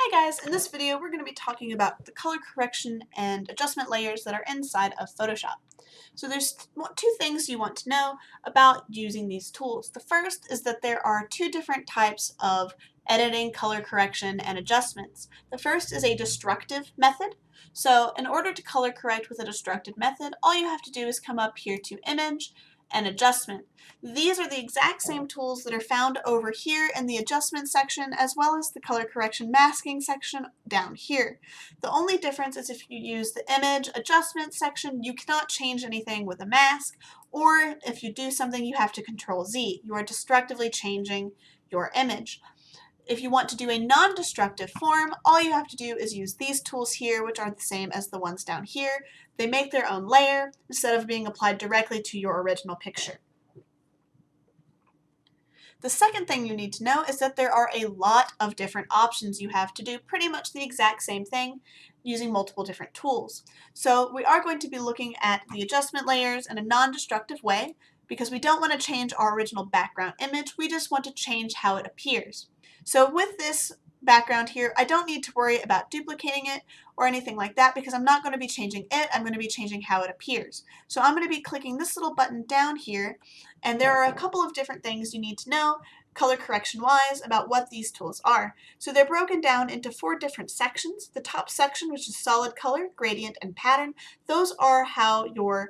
Hi guys, in this video we're going to be talking about the color correction and adjustment layers that are inside of Photoshop. So there's two things you want to know about using these tools. The first is that there are two different types of editing, color correction, and adjustments. The first is a destructive method. So in order to color correct with a destructive method, all you have to do is come up here to Image and Adjustment. These are the exact same tools that are found over here in the adjustment section as well as the color correction masking section down here. The only difference is if you use the image adjustment section, you cannot change anything with a mask, or if you do something, you have to Control Z. You are destructively changing your image. If you want to do a non-destructive form, all you have to do is use these tools here, which are the same as the ones down here. They make their own layer instead of being applied directly to your original picture. The second thing you need to know is that there are a lot of different options you have to do pretty much the exact same thing using multiple different tools. So we are going to be looking at the adjustment layers in a non-destructive way because we don't want to change our original background image, we just want to change how it appears. So with this background here, I don't need to worry about duplicating it or anything like that because I'm not going to be changing it, I'm going to be changing how it appears. So I'm going to be clicking this little button down here, and there are a couple of different things you need to know color correction wise about what these tools are. So they're broken down into 4 different sections. The top section, which is solid color, gradient, and pattern, those are how your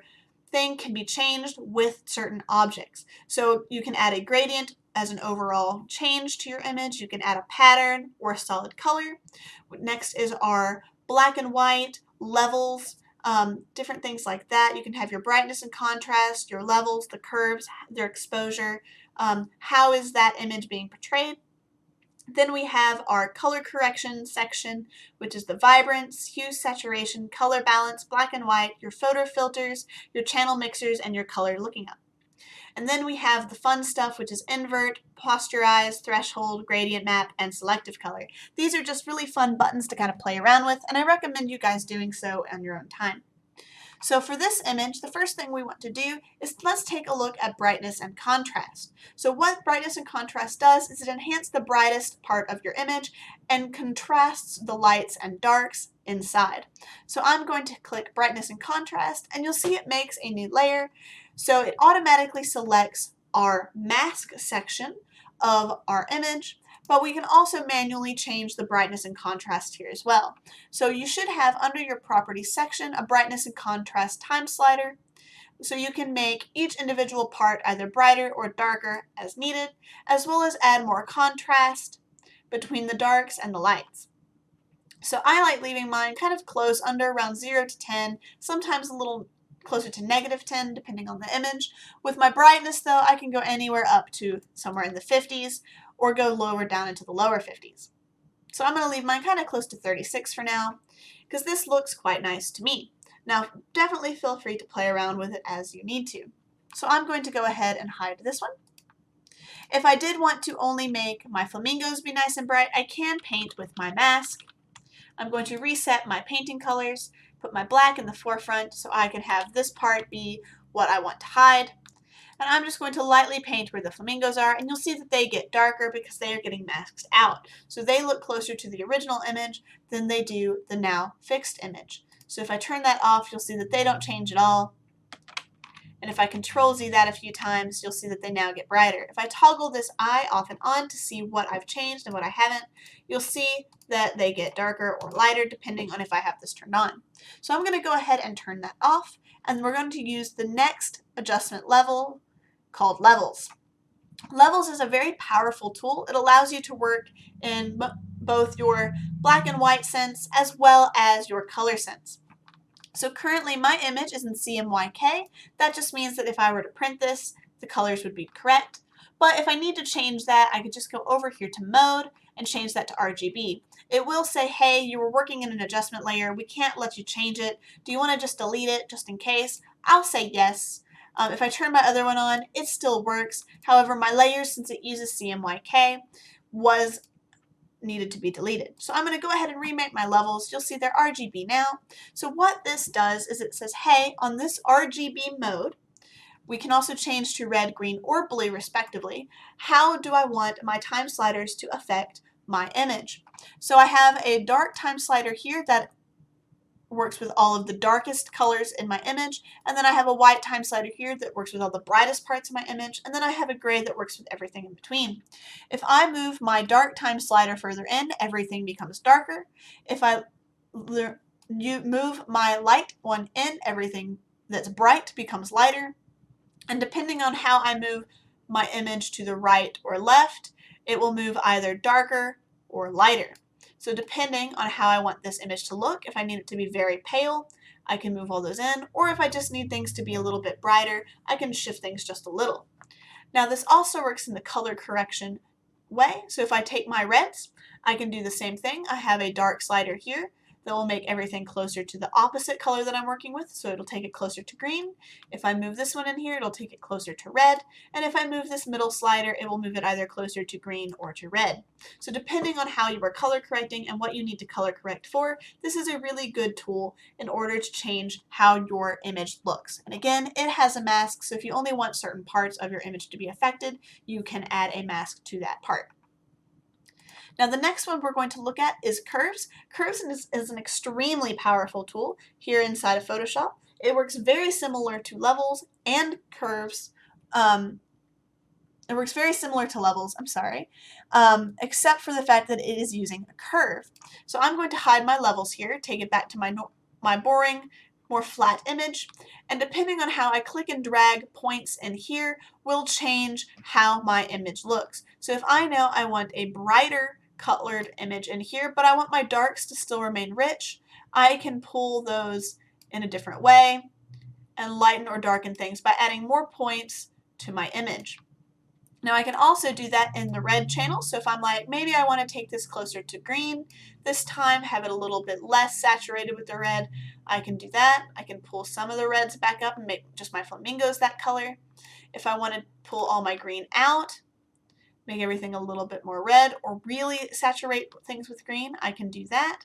thing can be changed with certain objects. So you can add a gradient as an overall change to your image. You can add a pattern or a solid color. Next is our black and white, levels, different things like that. You can have your brightness and contrast, your levels, the curves, their exposure, how is that image being portrayed. Then we have our color correction section, which is the vibrance, hue, saturation, color balance, black and white, your photo filters, your channel mixers, and your color looking up. And then we have the fun stuff, which is invert, posterize, threshold, gradient map, and selective color. These are just really fun buttons to kind of play around with, and I recommend you guys doing so on your own time. So for this image, the first thing we want to do is let's take a look at brightness and contrast. So what brightness and contrast does is it enhances the brightest part of your image and contrasts the lights and darks inside. So I'm going to click brightness and contrast, and you'll see it makes a new layer. So it automatically selects our mask section of our image, but we can also manually change the brightness and contrast here as well. So you should have under your properties section a brightness and contrast time slider. So you can make each individual part either brighter or darker as needed, as well as add more contrast between the darks and the lights. So I like leaving mine kind of close under around 0 to 10, sometimes a little closer to -10 depending on the image. With my brightness though, I can go anywhere up to somewhere in the 50s or go lower down into the lower 50s. So I'm going to leave mine kind of close to 36 for now because this looks quite nice to me. Now definitely feel free to play around with it as you need to. So I'm going to go ahead and hide this one. If I did want to only make my flamingos be nice and bright, I can paint with my mask. I'm going to reset my painting colors, put my black in the forefront so I can have this part be what I want to hide. And I'm just going to lightly paint where the flamingos are, and you'll see that they get darker because they are getting masked out. So they look closer to the original image than they do the now fixed image. So if I turn that off, you'll see that they don't change at all. And if I Control Z that a few times, you'll see that they now get brighter. If I toggle this eye off and on to see what I've changed and what I haven't, you'll see that they get darker or lighter depending on if I have this turned on. So I'm going to go ahead and turn that off, and we're going to use the next adjustment level called Levels. Levels is a very powerful tool. It allows you to work in both your black and white sense as well as your color sense. So currently my image is in CMYK. That just means that if I were to print this, the colors would be correct. But if I need to change that, I could just go over here to Mode and change that to RGB. It will say, hey, you were working in an adjustment layer. We can't let you change it. Do you want to just delete it just in case? I'll say yes. If I turn my other one on, it still works. However, my layer, since it uses CMYK, was needed to be deleted. So I'm going to go ahead and remake my levels. You'll see they're RGB now. So what this does is it says, hey, on this RGB mode, we can also change to red, green, or blue respectively. How do I want my time sliders to affect my image. So I have a dark time slider here that works with all of the darkest colors in my image, and then I have a white time slider here that works with all the brightest parts of my image, and then I have a gray that works with everything in between. If I move my dark time slider further in, everything becomes darker. If I move my light one in, everything that's bright becomes lighter. And depending on how I move my image to the right or left, it will move either darker or lighter. So depending on how I want this image to look, if I need it to be very pale, I can move all those in, or if I just need things to be a little bit brighter, I can shift things just a little. Now this also works in the color correction way. So if I take my reds, I can do the same thing. I have a dark slider here that will make everything closer to the opposite color that I'm working with, so it'll take it closer to green. If I move this one in here, it'll take it closer to red, and if I move this middle slider, it will move it either closer to green or to red. So depending on how you are color correcting and what you need to color correct for, this is a really good tool in order to change how your image looks. And again, it has a mask, so if you only want certain parts of your image to be affected, you can add a mask to that part. Now the next one we're going to look at is curves. Curves is an extremely powerful tool here inside of Photoshop. It works very similar to levels and curves. It works very similar to levels, except for the fact that it is using a curve. So I'm going to hide my levels here, take it back to my boring, more flat image, and depending on how I click and drag points in here will change how my image looks. So if I know I want a brighter colored image in here, but I want my darks to still remain rich, I can pull those in a different way and lighten or darken things by adding more points to my image. Now I can also do that in the red channel, so if I'm like, maybe I want to take this closer to green this time, have it a little bit less saturated with the red, I can do that. I can pull some of the reds back up and make just my flamingos that color. If I want to pull all my green out, make everything a little bit more red, or really saturate things with green, I can do that.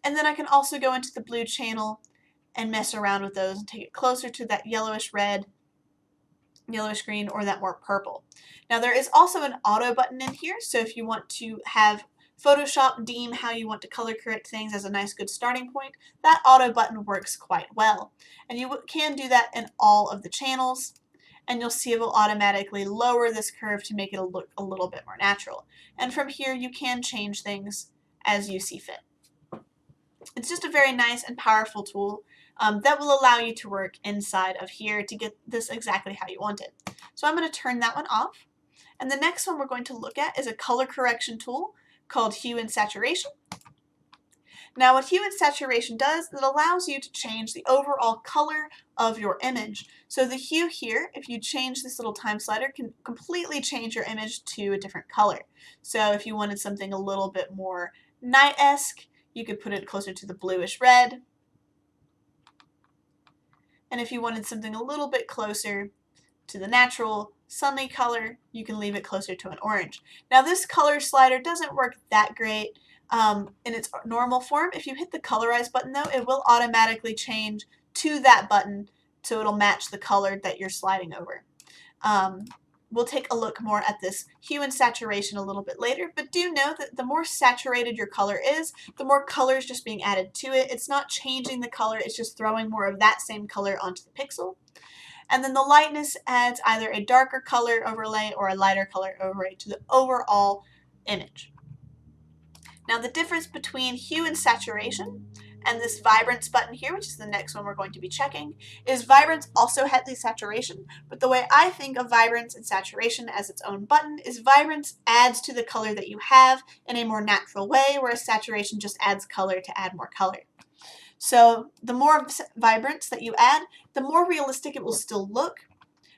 And then I can also go into the blue channel and mess around with those and take it closer to that yellowish red, yellowish green, or that more purple. Now there is also an auto button in here, so if you want to have Photoshop deem how you want to color correct things as a nice good starting point, that auto button works quite well. And you can do that in all of the channels, and you'll see it will automatically lower this curve to make it look a little bit more natural. And from here you can change things as you see fit. It's just a very nice and powerful tool that will allow you to work inside of here to get this exactly how you want it. So I'm going to turn that one off. And the next one we're going to look at is a color correction tool called Hue and Saturation. Now what Hue and Saturation does, it allows you to change the overall color of your image. So the hue here, if you change this little time slider, can completely change your image to a different color. So if you wanted something a little bit more night-esque, you could put it closer to the bluish red. And if you wanted something a little bit closer to the natural sunny color, you can leave it closer to an orange. Now this color slider doesn't work that great in its normal form. If you hit the colorize button though, it will automatically change to that button so it'll match the color that you're sliding over. We'll take a look more at this hue and saturation a little bit later, but do know that the more saturated your color is, the more color is just being added to it. It's not changing the color, it's just throwing more of that same color onto the pixel. And then the lightness adds either a darker color overlay or a lighter color overlay to the overall image. Now the difference between hue and saturation and this vibrance button here, which is the next one we're going to be checking, is vibrance also has the saturation, but the way I think of vibrance and saturation as its own button is vibrance adds to the color that you have in a more natural way, whereas saturation just adds color to add more color. So the more vibrance that you add, the more realistic it will still look,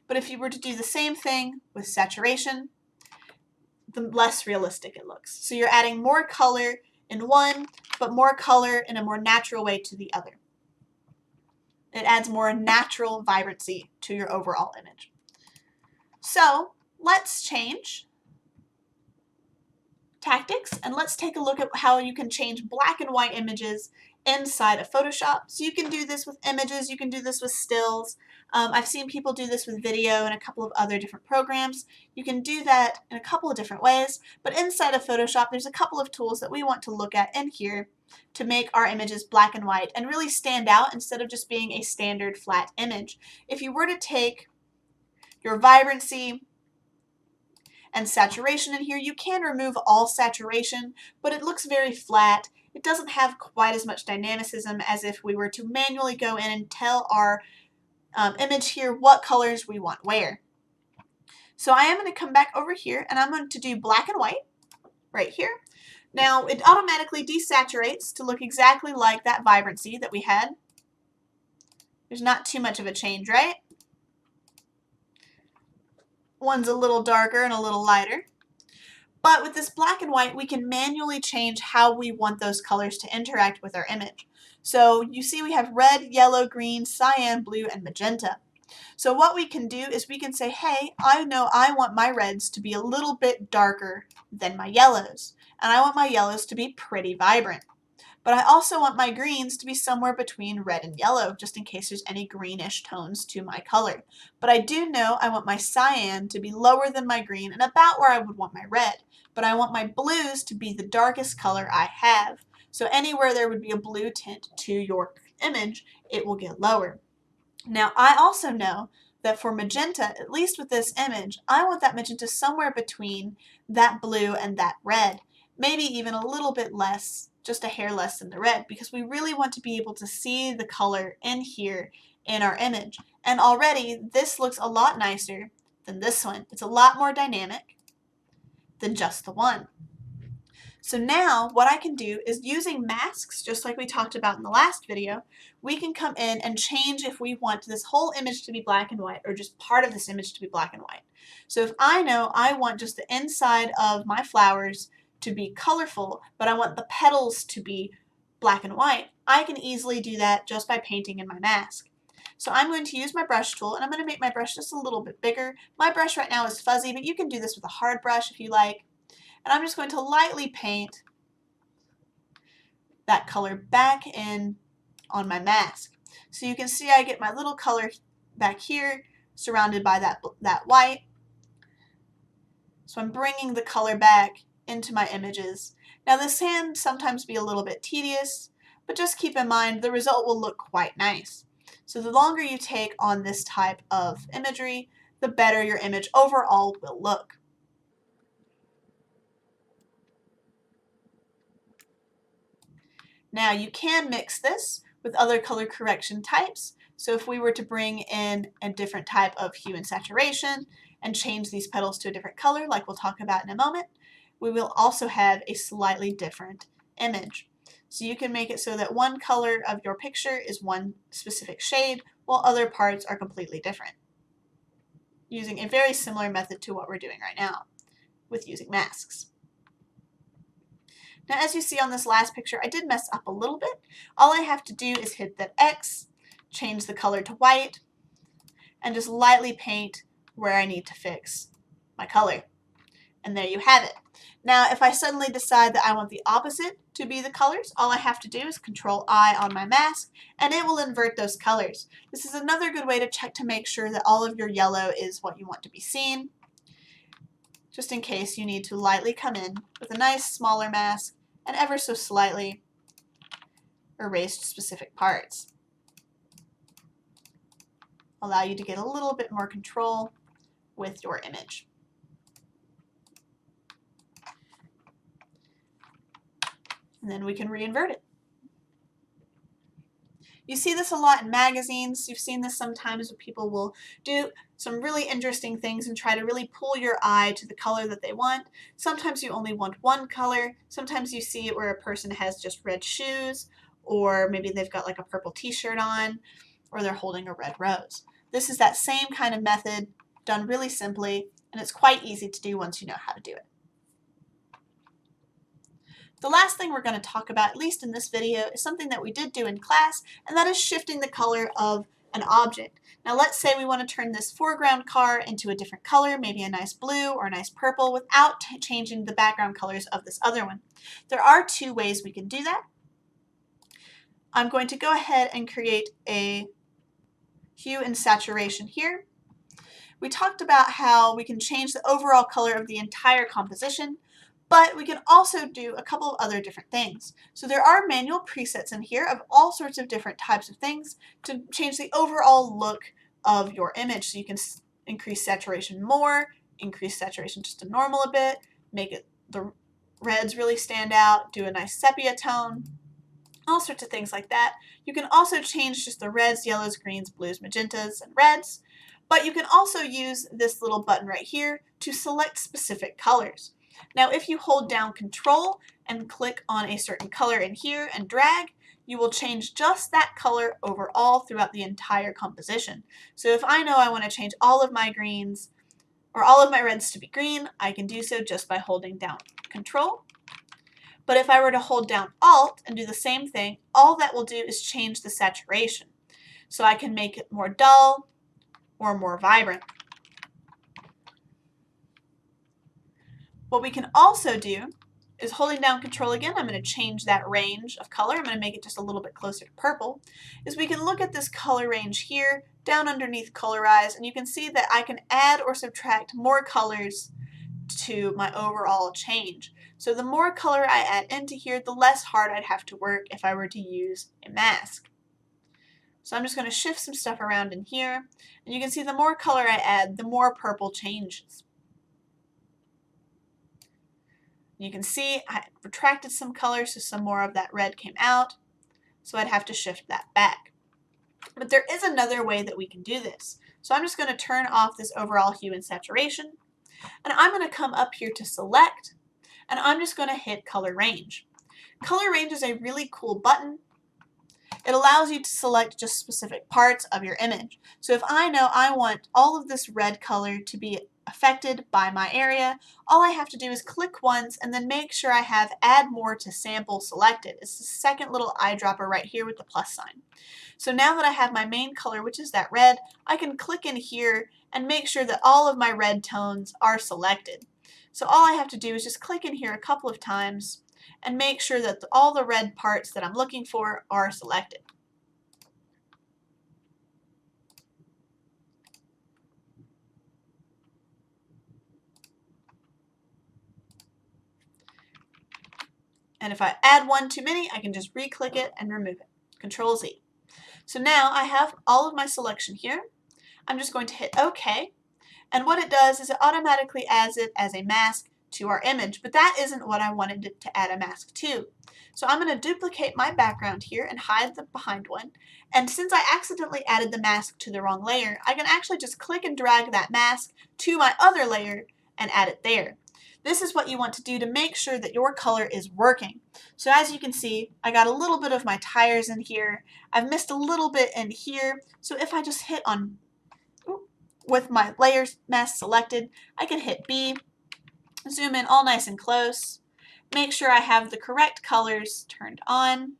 but if you were to do the same thing with saturation, the less realistic it looks. So you're adding more color in one, but more color in a more natural way to the other. It adds more natural vibrancy to your overall image. So let's change tactics and let's take a look at how you can change black and white images inside of Photoshop. So you can do this with images, you can do this with stills. I've seen people do this with video and a couple of other different programs. You can do that in a couple of different ways, but inside of Photoshop there's a couple of tools that we want to look at in here to make our images black and white and really stand out instead of just being a standard flat image. If you were to take your vibrancy and saturation in here, you can remove all saturation, but it looks very flat. It doesn't have quite as much dynamicism as if we were to manually go in and tell our image here what colors we want where. So I am going to come back over here and I'm going to do black and white right here. Now it automatically desaturates to look exactly like that vibrancy that we had. There's not too much of a change, right? One's a little darker and a little lighter. But with this black and white, we can manually change how we want those colors to interact with our image. So you see we have red, yellow, green, cyan, blue, and magenta. So what we can do is we can say, hey, I know I want my reds to be a little bit darker than my yellows. And I want my yellows to be pretty vibrant. But I also want my greens to be somewhere between red and yellow, just in case there's any greenish tones to my color. But I do know I want my cyan to be lower than my green and about where I would want my red. But I want my blues to be the darkest color I have. So anywhere there would be a blue tint to your image, it will get lower. Now I also know that for magenta, at least with this image, I want that magenta somewhere between that blue and that red. Maybe even a little bit less, just a hair less than the red, because we really want to be able to see the color in here in our image. And already this looks a lot nicer than this one. It's a lot more dynamic than just the one. So now what I can do is using masks, just like we talked about in the last video, we can come in and change if we want this whole image to be black and white or just part of this image to be black and white. So if I know I want just the inside of my flowers to be colorful, but I want the petals to be black and white, I can easily do that just by painting in my mask. So I'm going to use my brush tool and I'm going to make my brush just a little bit bigger. My brush right now is fuzzy, but you can do this with a hard brush if you like. And I'm just going to lightly paint that color back in on my mask. So you can see I get my little color back here surrounded by that white. So I'm bringing the color back into my images. Now this can sometimes be a little bit tedious, but just keep in mind the result will look quite nice. So the longer you take on this type of imagery, the better your image overall will look. Now you can mix this with other color correction types. So if we were to bring in a different type of hue and saturation and change these petals to a different color, like we'll talk about in a moment, we will also have a slightly different image. So you can make it so that one color of your picture is one specific shade, while other parts are completely different, using a very similar method to what we're doing right now with using masks. Now as you see on this last picture, I did mess up a little bit. All I have to do is hit that X, change the color to white, and just lightly paint where I need to fix my color. And there you have it. Now if I suddenly decide that I want the opposite to be the colors, all I have to do is Control I on my mask and it will invert those colors. This is another good way to check to make sure that all of your yellow is what you want to be seen, just in case you need to lightly come in with a nice smaller mask and ever so slightly erase specific parts. Allow you to get a little bit more control with your image. And then we can reinvert it. You see this a lot in magazines. You've seen this sometimes where people will do some really interesting things and try to really pull your eye to the color that they want. Sometimes you only want one color. Sometimes you see it where a person has just red shoes, or maybe they've got like a purple t-shirt on, or they're holding a red rose. This is that same kind of method done really simply, and it's quite easy to do once you know how to do it. The last thing we're going to talk about, at least in this video, is something that we did do in class, and that is shifting the color of an object. Now let's say we want to turn this foreground car into a different color, maybe a nice blue or a nice purple, without changing the background colors of this other one. There are two ways we can do that. I'm going to go ahead and create a hue and saturation here. We talked about how we can change the overall color of the entire composition, but we can also do a couple of other different things. So there are manual presets in here of all sorts of different types of things to change the overall look of your image. So you can increase saturation more, increase saturation just to normal a bit, make it the reds really stand out, do a nice sepia tone, all sorts of things like that. You can also change just the reds, yellows, greens, blues, magentas, and reds. But you can also use this little button right here to select specific colors. Now if you hold down Control and click on a certain color in here and drag, you will change just that color overall throughout the entire composition. So if I know I want to change all of my greens or all of my reds to be green, I can do so just by holding down Control. But if I were to hold down Alt and do the same thing, all that will do is change the saturation. So I can make it more dull or more vibrant. What we can also do is holding down Control again, I'm going to change that range of color, I'm going to make it just a little bit closer to purple, is we can look at this color range here, down underneath Colorize, and you can see that I can add or subtract more colors to my overall change. So the more color I add into here, the less hard I'd have to work if I were to use a mask. So I'm just going to shift some stuff around in here, and you can see the more color I add, the more purple changes. You can see I retracted some color, so some more of that red came out, so I'd have to shift that back. But there is another way that we can do this. So I'm just going to turn off this overall hue and saturation, and I'm going to come up here to Select, and I'm just going to hit Color Range. Color Range is a really cool button. It allows you to select just specific parts of your image. So if I know I want all of this red color to be affected by my area, all I have to do is click once and then make sure I have Add More to Sample selected. It's the second little eyedropper right here with the plus sign. So now that I have my main color, which is that red, I can click in here and make sure that all of my red tones are selected. So all I have to do is just click in here a couple of times and make sure that all the red parts that I'm looking for are selected. And if I add one too many, I can just re-click it and remove it. Control Z. So now I have all of my selection here. I'm just going to hit OK. And what it does is it automatically adds it as a mask to our image, but that isn't what I wanted it to add a mask to. So I'm going to duplicate my background here and hide the behind one. And since I accidentally added the mask to the wrong layer, I can actually just click and drag that mask to my other layer and add it there. This is what you want to do to make sure that your color is working. So as you can see, I got a little bit of my tires in here. I've missed a little bit in here. So if I just hit on, with my layers mask selected, I can hit B, zoom in all nice and close, make sure I have the correct colors turned on,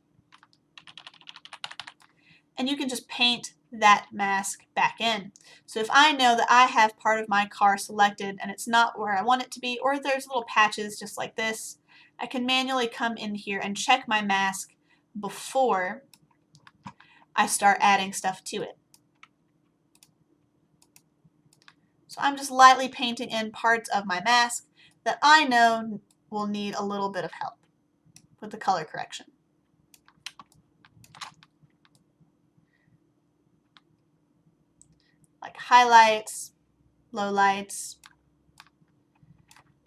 and you can just paint that mask back in. So if I know that I have part of my car selected and it's not where I want it to be, or there's little patches just like this, I can manually come in here and check my mask before I start adding stuff to it. So I'm just lightly painting in parts of my mask that I know will need a little bit of help with the color correction. Like highlights, lowlights,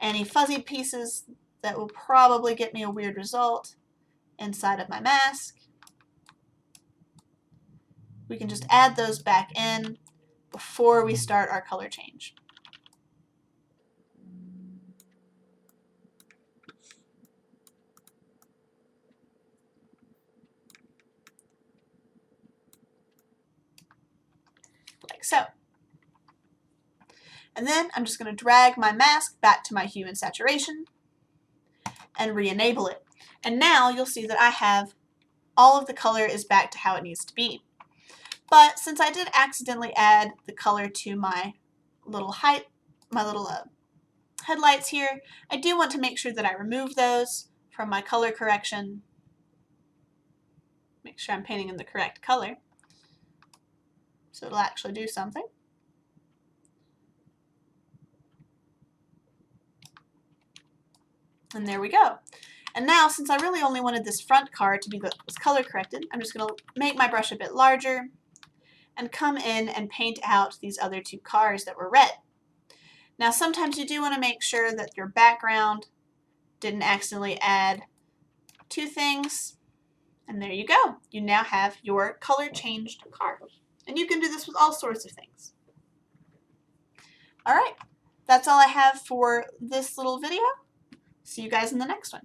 any fuzzy pieces that will probably get me a weird result inside of my mask. We can just add those back in before we start our color change. Like so. And then I'm just going to drag my mask back to my hue and saturation and re-enable it. And now you'll see that I have all of the color is back to how it needs to be. But since I did accidentally add the color to my little headlights here, I do want to make sure that I remove those from my color correction. Make sure I'm painting in the correct color. so it'll actually do something. And there we go. And now, since I really only wanted this front car to be what was color corrected, I'm just going to make my brush a bit larger and come in and paint out these other two cars that were red. Now, sometimes you do want to make sure that your background didn't accidentally add two things. And there you go. You now have your color changed car. And you can do this with all sorts of things. All right, that's all I have for this little video. See you guys in the next one.